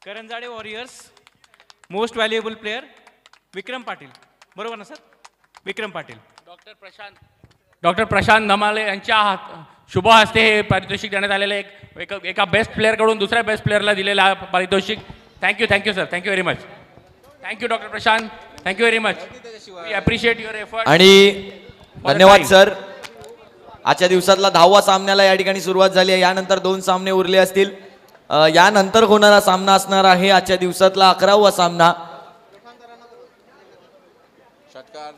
Karanjade warriors most valuable player Vikram Patil. बरोबर ना sir? Vikram Patil. Doctor Prashant Namale यांच्या शुभ हस्ते हे पारितोषिक देण्यात आलेले एका बेस्ट प्लेअरकडून दुसऱ्या बेस्ट प्लेअरला दिलेला पारितोषिक. Thank you sir. Thank you very much. Thank you doctor Prashant. Thank you very much. We appreciate your effort. आणि धन्यवाद सर. आजच्या दिवसातला 10वा सामन्याला या ठिकाणी सुरुवात झाली आहे. यानंतर 2 सामने उरले असतील. यानंतर होणारा सामना असणार आहे आजच्या दिवसातला 11वा सामना.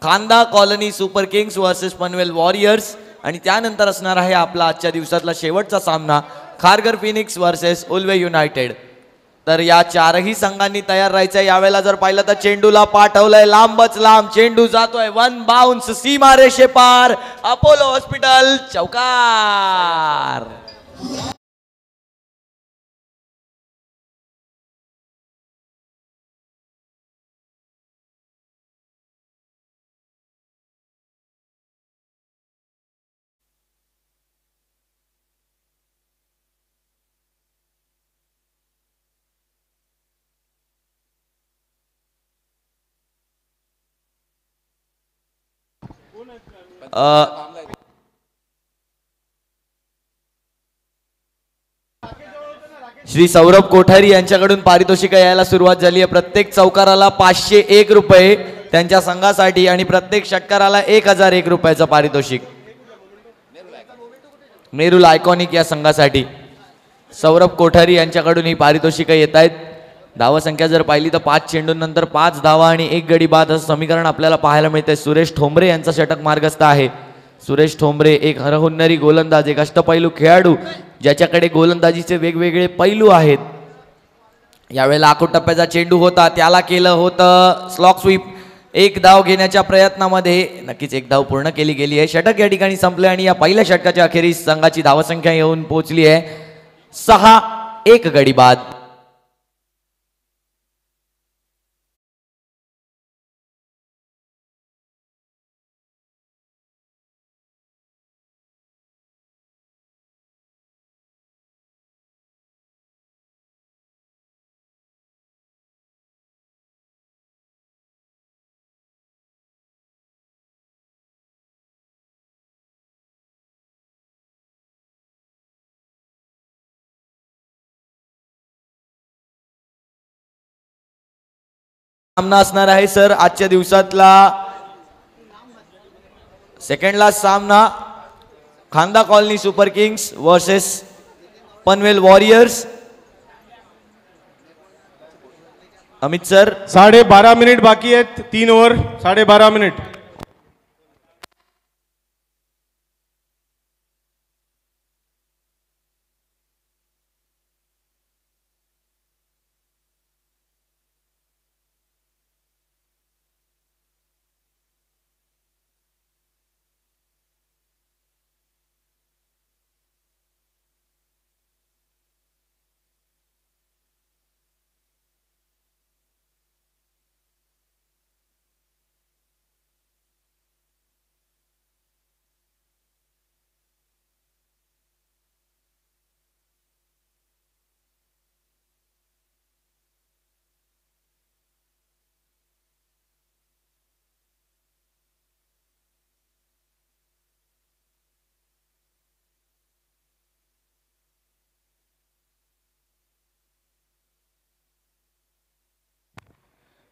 खांदा colony super Kings versus Panvel warriors. आणि त्यानंतर असणार आहे आपला आजच्या दिवसातला शेवटचा सामना Kharghar Phoenix versus Ulwe United. तर या 4ही संघांनी तयार राहायचंय. यावेळेला जर पाहिलं तर चेंडूला पाठवलंय लांबच लांब. चेंडू जातोय 1 बाउन्स सीमारेषे पार. अपोलो हॉस्पिटल चौकार. श्री सौरभ कोठारी यांच्याकडून पारितोषिक यायला सुरुवात झाली आहे. प्रत्येक चौकाराला 501 रुपये त्यांच्या संघासाठी आणि प्रत्येक षटकाराला 1001 रुपयाचं पारितोषिक. मेरुल आयकॉनिक या संघासाठी सौरभ कोठारी यांच्याकडून ही पारितोषिक येत आहेत. धावा संख्या जर पाहिली तर 5 चेंडूंनंतर 5 धावा आणि 1 गडी बाद असं समीकरण आपल्याला पाहायला मिळते. सुरेश ठोंबरे यांचा षटक मार्गस्थ आहे. सुरेश ठोंबरे एक हरहुन्नरी गोलंदाज, एक अष्टपैलू खेळाडू ज्याच्याकडे गोलंदाजीचे वेगवेगळे पैलू आहेत. यावेळेला आखूड टप्प्याचा चेंडू होता, त्याला केलं होतं स्लॉक स्वीप. 1 धाव घेण्याच्या प्रयत्नामध्ये नक्कीच 1 धाव पूर्ण केली गेली आहे. षटक या ठिकाणी संपले आणि या पहिल्या षटकाच्या अखेरीस संघाची धावसंख्या येऊन पोहोचली आहे 6. 1 गडी बाद. सामना असणार आहे सर आजच्या दिवसातला सेकंड लास्ट सामना. खांदा colony super Kings versus Panvel warriors. Amit sir 12.5 minute बाकी आहेत. 3 ओव्हर 12.5 मिनिट.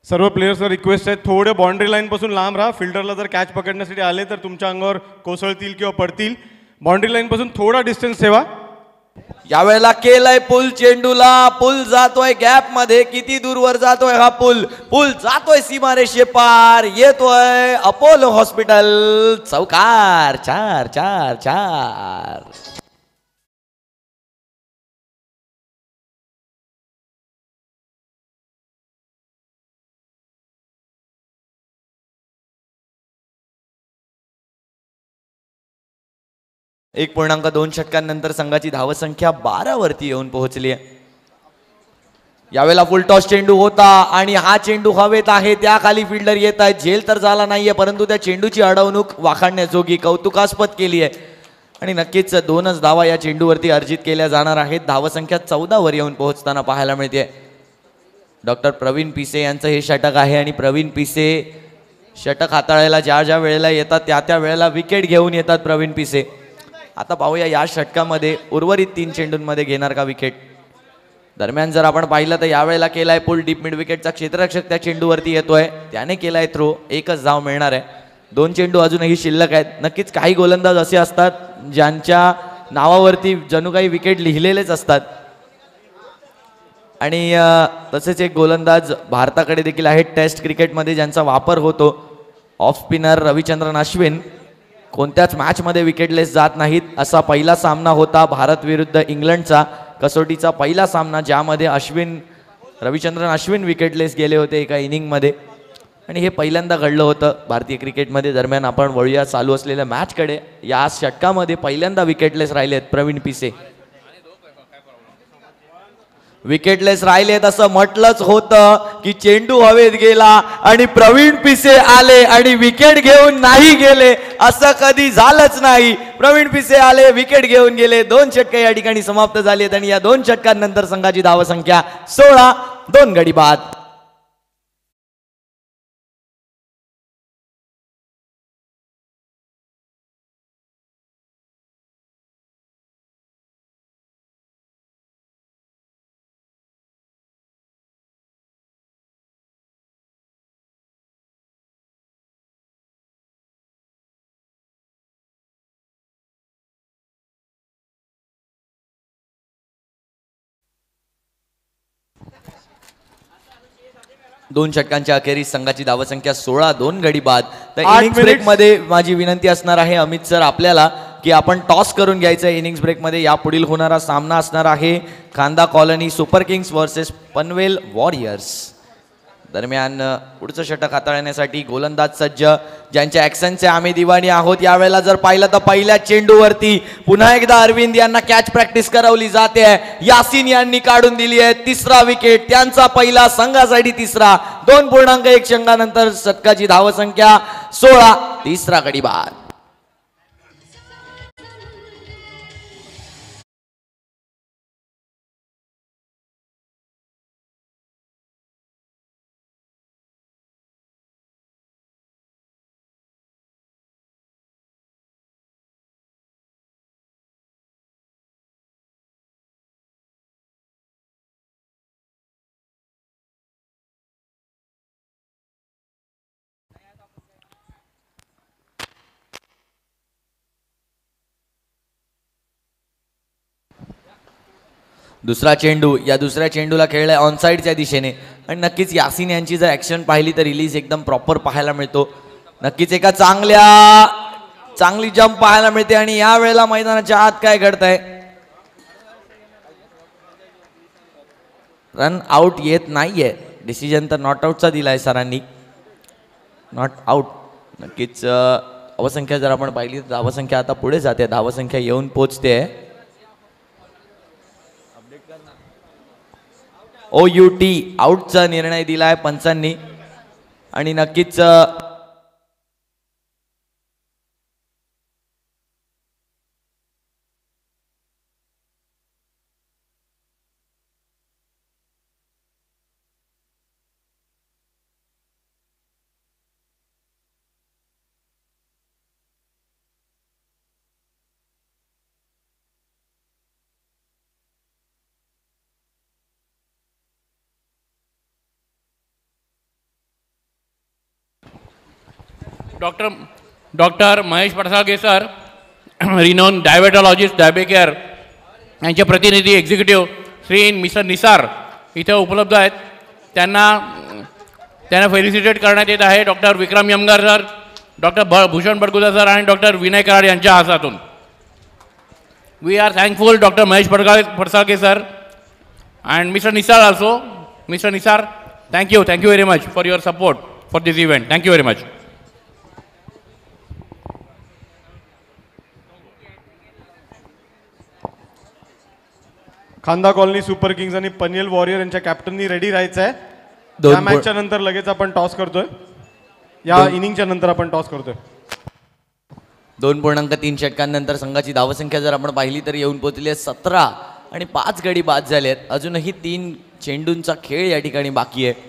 सर्व प्लेयर्सला रिक्वेस्ट आहे थोडे बाउंड्री लाईन पासून लांब राहा. फिल्डरला जर कॅच पकडण्यासाठी आले तर तुमच्या अंगावर कोसळतील किंवा पडतील. बाउंड्री लाईन पासून थोडा डिस्टन्स ठेवा. यावेळेला केलंय पुल चेंडूला. पुल जातोय गॅप मध्ये. किती दूरवर जातोय हा पुल? पुल जातोय सीमारेषे पार. येतोय अपोलो हॉस्पिटल चौकार. 4-4-4. एक 1.2 षटकांनंतर संघाची धावसंख्या 12 वरती येऊन पोहोचली आहे. यावेळेला फुल टॉस चेंडू होता आणि हा चेंडू हवेत आहे. त्या खाली फिल्डर येत आहे. झेल तर झाला नाहीये परंतु त्या चेंडूची अडवणूक वाखाणण्याजोगी कौतुकास्पद केली आहे. आणि नक्कीच 2च धावा या चेंडूवरती अर्जित केल्या जाणार आहेत. धावसंख्या 14 वर येऊन पोहोचताना पाहायला मिळते. डॉक्टर प्रवीण पिसे यांचं हे षटक आहे आणि प्रवीण पिसे षटक हाताळायला ज्या ज्या वेळेला येतात त्या त्या वेळेला विकेट घेऊन येतात प्रवीण पिसे. आता पाहूया या षटकामध्ये उर्वरित 3 चेंडूंमध्ये घेणार का विकेट. दरम्यान जर आपण पाहिलं तर यावेळेला केलाय पुल डीप मिड विकेटचा क्षेत्ररक्षक त्या चेंडूवरती येतोय, त्याने केलाय थ्रो, एकच धाव मिळणार आहे. 2 चेंडू अजूनही शिल्लक आहेत. नक्कीच काही गोलंदाज असे असतात ज्यांच्या नावावरती जणू काही विकेट लिहिलेलेच असतात आणि तसेच एक गोलंदाज भारताकडे देखील आहे टेस्ट क्रिकेटमध्ये ज्यांचा वापर होतो. ऑफ स्पिनर रविचंद्रन अश्विन कोणत्याच मॅचमध्ये विकेटलेस जात नाहीत. असा पहिला सामना होता भारत विरुद्ध इंग्लंडचा, कसोटीचा पहिला सामना, ज्यामध्ये रविचंद्रन अश्विन विकेटलेस गेले होते एका इनिंगमध्ये आणि हे पहिल्यांदा घडलं होतं भारतीय क्रिकेटमध्ये. दरम्यान आपण वळूया चालू असलेल्या मॅचकडे. या षटकामध्ये पहिल्यांदा विकेटलेस राहिलेत प्रवीण पिसे. विकेटलेस राहिलेत असं म्हटलंच होतं की चेंडू हवेत गेला आणि प्रवीण पिसे आले आणि विकेट घेऊन नाही गेले, असं कधी झालंच नाही. प्रवीण पिसे आले, विकेट घेऊन गेले. 2 षटके या ठिकाणी समाप्त झालेत आणि या 2 षटकांनंतर संघाची धावसंख्या 16, 2 गडी बाद. दोन षटकांच्या अखेरीस संघाची धावसंख्या 16, 2 गडी बाद. तर 8 इनिंग्स ब्रेक मध्ये माझी विनंती असणार आहे अमित सर आपल्याला की आपण टॉस करून घ्यायचं. इनिंग्स ब्रेक मध्ये यापुढील होणारा सामना असणार आहे Khanda colony super Kings versus Panvel warriors. दरम्यान पुढचं षटक हाताळण्यासाठी गोलंदाज सज्ज, ज्यांच्या ॲक्शनचे आम्ही दिवाणी आहोत. यावेळेला जर पाहिलं तर पहिल्या चेंडूवरती पुन्हा एकदा अरविंद यांना कॅच प्रॅक्टिस करवली जाते. यासिन यांनी काढून दिली आहे 3रा विकेट, त्यांचा पहिला, संघासाठी 3रा. 2.1 षटकानंतर षटकाची धावसंख्या 16, 3रा गडी बाद. दुसरा चेंडू, या दुसऱ्या चेंडूला खेळलाय ऑनसाईडच्या दिशेने आणि नक्कीच यासिन यांची जर ॲक्शन पाहिली तर रिलीज एकदम प्रॉपर पाहायला मिळतो. नक्कीच एका चांगली जंप पाहायला मिळते आणि या वेळेला मैदानाच्या आत काय घडतंय, रन आउट येत नाहीये. डिसिजन तर नॉट आउटचा दिलाय सरांनी, नॉट आउट. नक्कीच धावसंख्या जर आपण पाहिली तर धावसंख्या आता पुढे जाते, धावसंख्या येऊन पोचते. OUT आउटचा निर्णय दिलाय पंचांनी आणि नक्कीच doctor Mahesh Padsalge sir, renowned diabetologist, Diabecare यांचे प्रतिनिधी एक्झिक्युटिव्ह श्री मिस्टर निसार इथे उपलब्ध आहेत. त्यांना फेलिसिटेट करण्यात येत आहे. Doctor Vikram Yamgar sir, doctor Bhushan Badguja sir आणि डॉक्टर विनय कराड यांच्या हातातून. We are thankful doctor Mahesh Padsalge sir and mister Nisar also. Mister Nisar, thank you very much for your support for this event. Thank you very much. Khanda colony super kings आणि पनवेल वॉरियर यांच्या कॅप्टननी ready राहायचं आहे. दोन या मॅचच्या नंतर लगेच आपण टॉस करतोय. या इनिंगच्या नंतर आपण टॉस करतोय. 2.3 षटकांनंतर संघाची धावसंख्या जर आपण पाहिली तर येऊन पोहोचली आहे 17 आणि 5 गडी बाद झाले आहेत. अजूनही 3 चेंडूंचा खेळ या ठिकाणी बाकी आहे.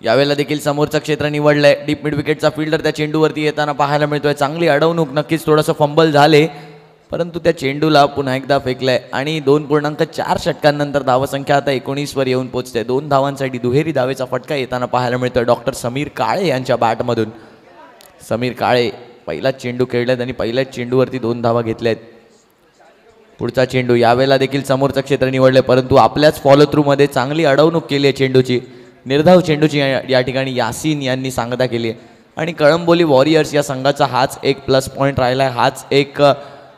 यावेळेला देखील समोरचं क्षेत्र निवडलंय. डीप मिड विकेटचा फिल्डर त्या चेंडूवरती येताना पाहायला मिळतोय. चांगली अडवणूक, नक्कीच थोडंसं फंबल झाले, परंतु त्या चेंडूला पुन्हा एकदा फेकलंय आणि 2.4 षटकांनंतर धावसंख्या आता 19 वर येऊन पोहोचते. 2 धावांसाठी दुहेरी धावेचा फटका येताना पाहायला मिळतोय डॉक्टर समीर काळे यांच्या बॅटमधून. समीर काळे पहिलाच चेंडू खेळलेत आणि पहिल्याच चेंडूवरती 2 धावा घेतल्यात. पुढचा चेंडू यावेळेला देखील समोरचं क्षेत्र निवडले, परंतु आपल्याच फॉलो थ्रू मध्ये चांगली अडवणूक केली आहे चेंडूची. निर्धाव चेंडूची या ठिकाणी यासीन यांनी सांगता केली आहे. आणि कळंबोली वॉरियर्स या संघाचा हाच एक प्लस पॉईंट राहिला आहे, हाच एक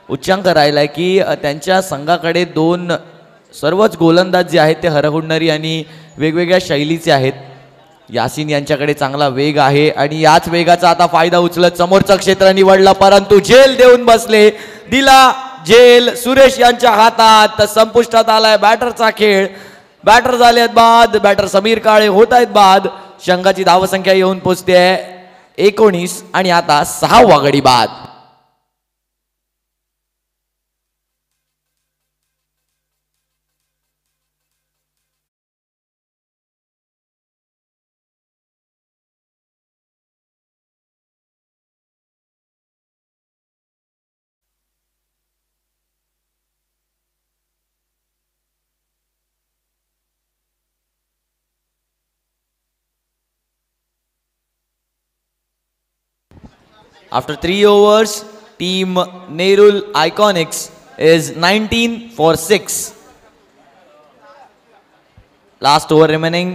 उच्चांक राहिला आहे की त्यांच्या संघाकडे 2 सर्वच गोलंदाज जे आहेत ते हरहुन्नरी आणि वेगवेगळ्या शैलीचे आहेत. यासीन यांच्याकडे चांगला वेग आहे आणि याच वेगाचा आता फायदा उचलत समोरचं क्षेत्र निवडला, परंतु झेल देऊन बसले. दिला झेल सुरेश यांच्या हातात. संपुष्टात आलाय बॅटरचा खेळ. बॅटर झाले आहेत बाद. बॅटर समीर काळे होत आहेत बाद. संघाची धावसंख्या येऊन पोचते 19 आणि आता 6वा गडी बाद. After 3 overs, team Nerul Iconics is 19 for 6. Last over remaining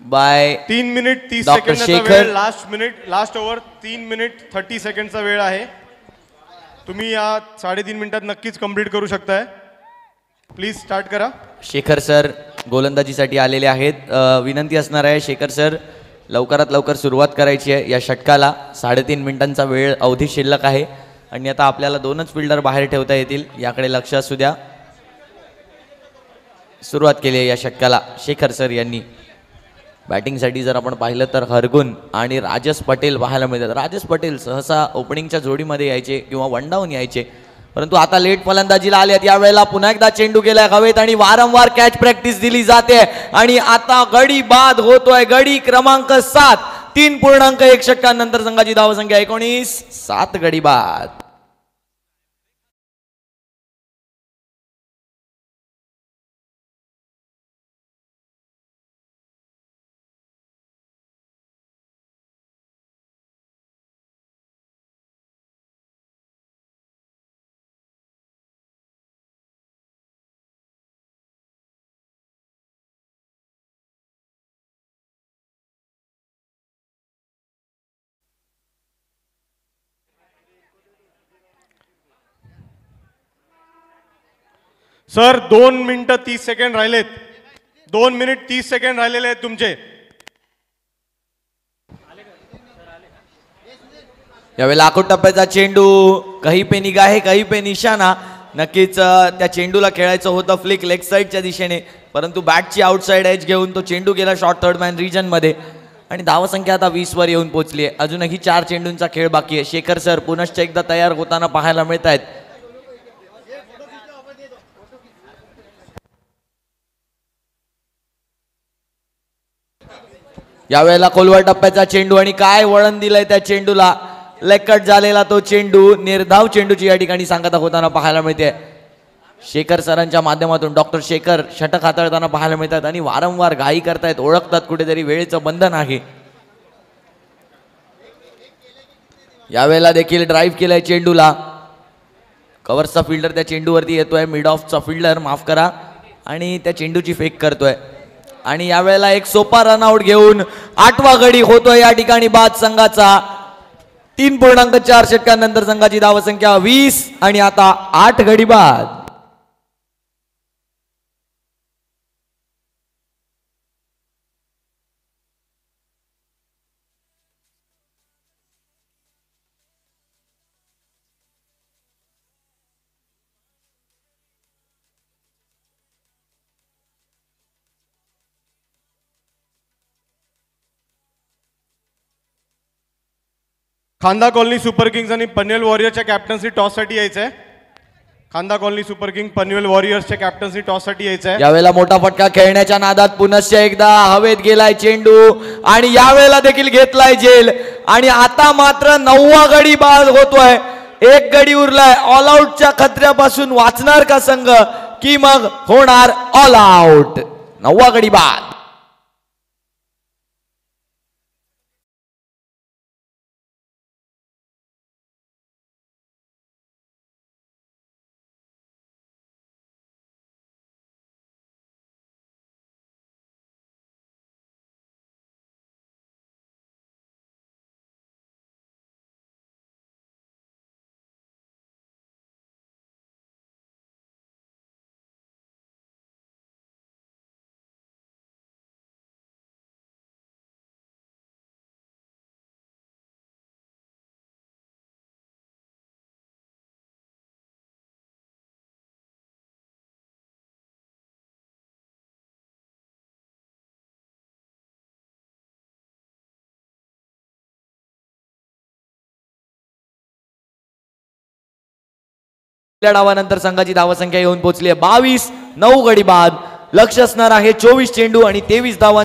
by 3 minute 30 Dr. सेकंदाचा शेखर. वेळ. लास्ट ओव्हर 3 मिनिट 30 सेकंडचा वेळ आहे. तुम्ही या 3.5 मिनिटात नक्कीच कंप्लीट करू शकताय. प्लीज स्टार्ट करा. शेखर सर गोलंदाजीसाठी आलेले आहेत. विनंती असणार आहे शेखर सर लवकरात लवकर सुरुवात करायची आहे या षटकाला. 3.5 मिनिटांचा वेळ अवधी शिल्लक आहे आणि आता आपल्याला 2च फिल्डर बाहेर ठेवता येतील, याकडे लक्ष असू द्या. सुरुवात केली आहे या षटकाला शेखर सर यांनी. बॅटिंगसाठी जर आपण पाहिलं तर हरगुन आणि राजेश पटेल पाहायला मिळतात. राजेश पटेल सहसा ओपनिंगच्या जोडीमध्ये यायचे किंवा वन डाऊन यायचे, परंतु आता लेट फलंदाजीला आले आहेत. यावेळेला पुन्हा एकदा चेंडू गेलाय हवेत आणि वारंवार कॅच प्रॅक्टिस दिली जाते आणि आता गडी बाद होतोय. गडी क्रमांक 7. 3.1 षटकांनंतर संघाची धावसंख्या 19. 7 गडी बाद. सर 2 मिनिटं 30 सेकंड राहिलेत. 2 मिनिट 30 सेकंड राहिलेले आहेत तुमचे. यावेळेला आखूड टप्प्याचा चेंडू काही पे निगाहे काही पे निशाणा. नक्कीच त्या चेंडूला खेळायचं होतं फ्लिक लेग साईडच्या दिशेने, परंतु बॅटची आउटसाइड एज घेऊन तो चेंडू गेला शॉर्ट थर्ड मॅन रिजन मध्ये आणि धावसंख्या आता 20 वर येऊन पोहोचली आहे. अजूनही 4 चेंडूंचा खेळ बाकी आहे. शेखर सर पुनश्च एकदा तयार होताना पाहायला मिळत आहेत. यावेळेला खोलवर टप्प्याचा चेंडू आणि काय वळण दिलंय त्या चेंडूला. लेकट झालेला तो चेंडू. निर्धाव चेंडूची या ठिकाणी सांगता होताना पाहायला मिळते. शेखर सरांच्या माध्यमातून डॉक्टर शेखर षटक हाताळताना पाहायला मिळतात आणि वारंवार घाई करतायत, ओळखतात कुठेतरी वेळेचं बंधन आहे. यावेळेला देखील ड्राईव्ह केलाय चेंडूला. कव्हर्सचा फिल्डर त्या चेंडूवरती येतोय. मिड ऑफचा फिल्डर माफ करा आणि त्या चेंडूची फेक करतोय आणि यावेळेला एक सोपा रनआउट घेऊन 8वा गडी होतोय या ठिकाणी बाद संघाचा. 3.4 षटकांनंतर संघाची धावसंख्या 20 आणि आता 8 गडी बाद. खांदा कॉलनी सुपर किंग्स आणि पनवेल वॉरियर्सच्या कॅप्टन्सी टॉससाठी यायचं आहे. Khanda colony super king Panvel वॉरियर्सच्या कॅप्टन्सी टॉससाठी यायचं आहे. यावेळेला मोठा फटका खेळण्याच्या नादात पुनश्च एकदा हवेत गेलाय चेंडू आणि यावेळेला देखील घेतलाय झेल आणि आता मात्र 9वा गडी बाद होतोय. एक गडी उरलाय. ऑल आउटच्या खतऱ्यापासून वाचणार का संघ की मग होणार ऑल आउट? 9वा गडी बाद. डावानंतर संघाची धावसंख्या येऊन पोहोचली आहे 22. 9 गडी बाद. लक्ष असणार आहे 24 चेंडू आणि 23 धावा.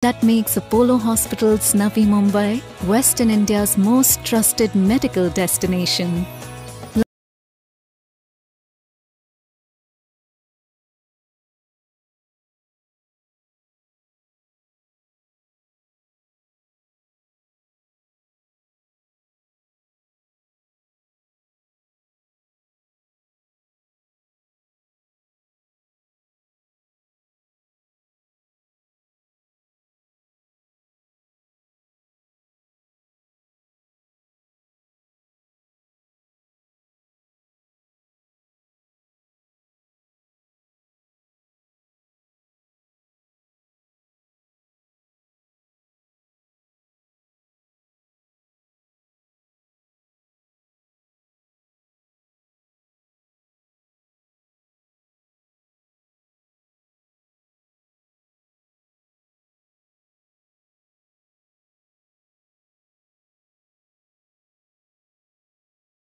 That makes Apollo Hospitals Navi Mumbai Western India's most trusted medical destination.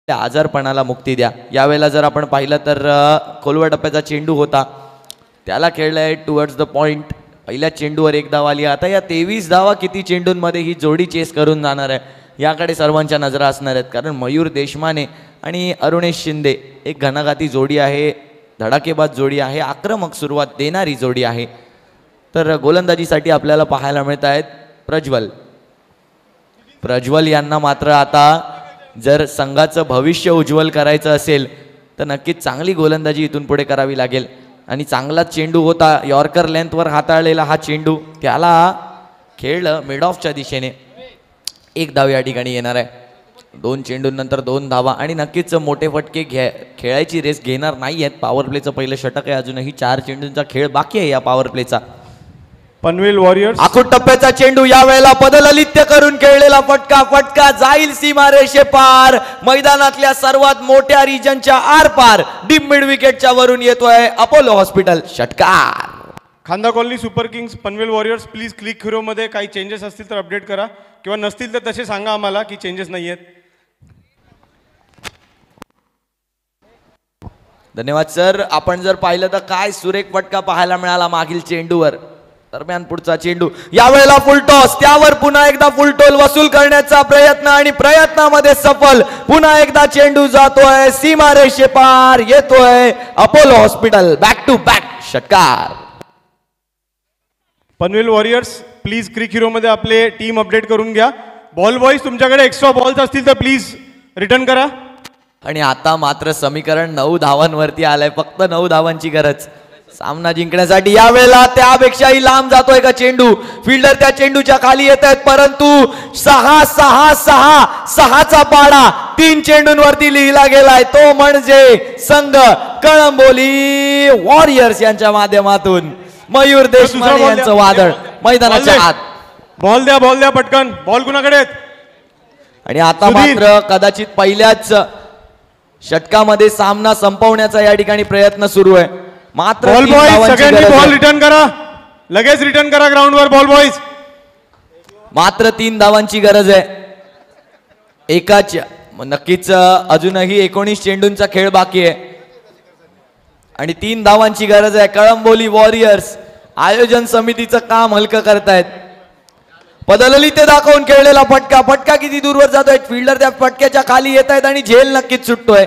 त्या आजारपणाला मुक्ती द्या. यावेळेला जर आपण पाहिलं तर खोलवर टप्प्याचा चेंडू होता, त्याला खेळलाय टुवर्ड्स द पॉइंट. पहिल्या चेंडूवर एक धाव आली. आता या 23 धावा किती चेंडूंमध्ये ही जोडी चेस करून जाणार आहे याकडे सर्वांच्या नजरा असणार आहेत. कारण मयूर देशमाने आणि अरुणेश शिंदे एक घणाघाती जोडी आहे, धडाकेबाज जोडी आहे, आक्रमक सुरुवात देणारी जोडी आहे. तर गोलंदाजीसाठी आपल्याला पाहायला मिळत आहेत प्रज्वल यांना मात्र आता जर संघाचं भविष्य उज्ज्वल करायचं असेल तर नक्कीच चांगली गोलंदाजी इथून पुढे करावी लागेल. आणि चांगला चेंडू होता, यॉर्कर लेंथवर हाताळलेला हा चेंडू, त्याला खेळलं मिड ऑफच्या दिशेने. एक धाव या ठिकाणी येणार आहे. 2 चेंडूंनंतर 2 धावा आणि नक्कीच मोठे फटके खेळायची रेस घेणार नाही आहेत. पॉवर प्लेचं पहिलं षटक आहे, अजूनही 4 चेंडूंचा खेळ बाकी आहे या पॉवर प्लेचा. पनवेल वॉरियर्स आखूट टप्प्याचा चेंडू यावेळेला पदललित्य करून खेळलेला फटका जाईल सीमारेषे पार. मैदानातल्या सर्वात मोठ्या रिजनच्या आर पार डीप मिड विकेटच्या वरून येतोय अपोलो हॉस्पिटल षटकार. Khanda colony super kings Panvel warriors please click हिरोमध्ये काही चेंजेस असतील तर अपडेट करा किंवा नसतील तर तसे सांगा आम्हाला की चेंजेस नाही आहेत. धन्यवाद सर. आपण जर पाहिलं तर काय सुरेख फटका पाहायला मिळाला मागील चेंडूवर. दरम्यान पुढचा चेंडू यावेळेला फुल टॉस, त्यावर पुन्हा एकदा फुल टोल वसूल करण्याचा प्रयत्न आणि प्रयत्नामध्ये सफल. पुन्हा एकदा चेंडू जातोय सीमारेषे पार, येतोय Apollo hospital. Back to back षटकार. पनवेल वॉरियर्स प्लीज क्लिक हिरोमध्ये आपले टीम अपडेट करून घ्या. बॉल बॉईज तुमच्याकडे एक्स्ट्रा बॉल्स असतील तर प्लीज रिटर्न करा. आणि आता मात्र समीकरण 9 धावांवरती आलंय. फक्त 9 धावांची गरज सामना जिंकण्यासाठी. यावेळेला त्यापेक्षाही लांब जातोय का चेंडू. फिल्डर त्या चेंडूच्या खाली येत आहेत, परंतु 6-6-6-6चा पाडा 3 चेंडूंवरती लिहिला गेलाय. तो म्हणजे संघ कळंबोली वॉरियर्स यांच्या माध्यमातून मयूर देशमाने यांचं वादळ मैदानाच्या आत. बॉल द्या पटकन. बॉल कुणाकडे आहेत. आणि आता मात्र कदाचित पहिल्याच षटकामध्ये सामना संपवण्याचा या ठिकाणी प्रयत्न सुरू आहे. मात्र बॉल बॉईज सगळ्यांनी बॉल रिटर्न करा, लगेच रिटर्न करा ग्राउंडवर. बॉल बॉईज मात्र 3 धावांची गरज आहे. एकाच नक्कीच अजूनही 19 चेंडूंचा खेळ बाकी आहे आणि 3 धावांची गरज आहे. कळंबोली वॉरियर्स आयोजन समितीचं काम हलकं करतायत. पदललिते दाखवून खेळलेला फटका किती दूरवर जातोय. फिल्डर त्या फटक्याच्या खाली येत आहेत आणि झेल नक्कीच सुटतोय.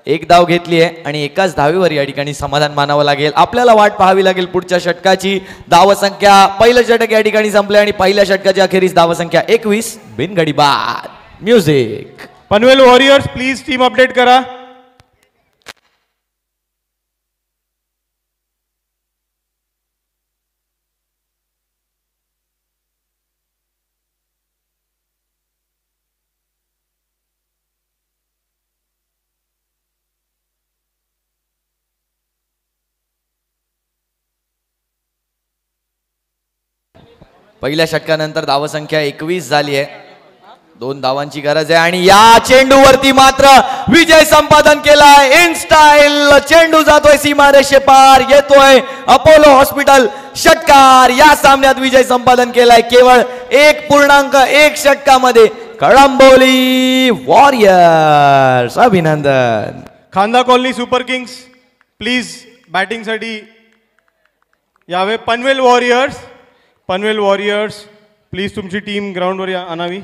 1 धाव घेतली आहे आणि एकाच धावेवर या ठिकाणी समाधान मानावं लागेल. आपल्याला वाट पाहावी लागेल पुढच्या षटकाची. धावसंख्या पहिलं षटक या ठिकाणी संपले आणि पहिल्या षटकाची अखेरीस धावसंख्या 21 बिनगडी बाद. Music. Panvel warriors please team update करा. पहिल्या षटकानंतर धावसंख्या 21 झाली आहे. 2 धावांची गरज आहे आणि या चेंडूवरती मात्र विजय संपादन केलाय इन स्टाईल. चेंडू जातोय सीमारेषे पार, येतोय अपोलो हॉस्पिटल. षटकार. या सामन्यात विजय संपादन केलाय केवळ 1.1 षटकामध्ये कळंबोली वॉरियर्स. अभिनंदन. खांदा कॉलनी सुपर किंग्स प्लीज बॅटिंगसाठी यावे. पनवेल वॉरियर्स प्लीज तुमची टीम ग्राउंडवर आणावी.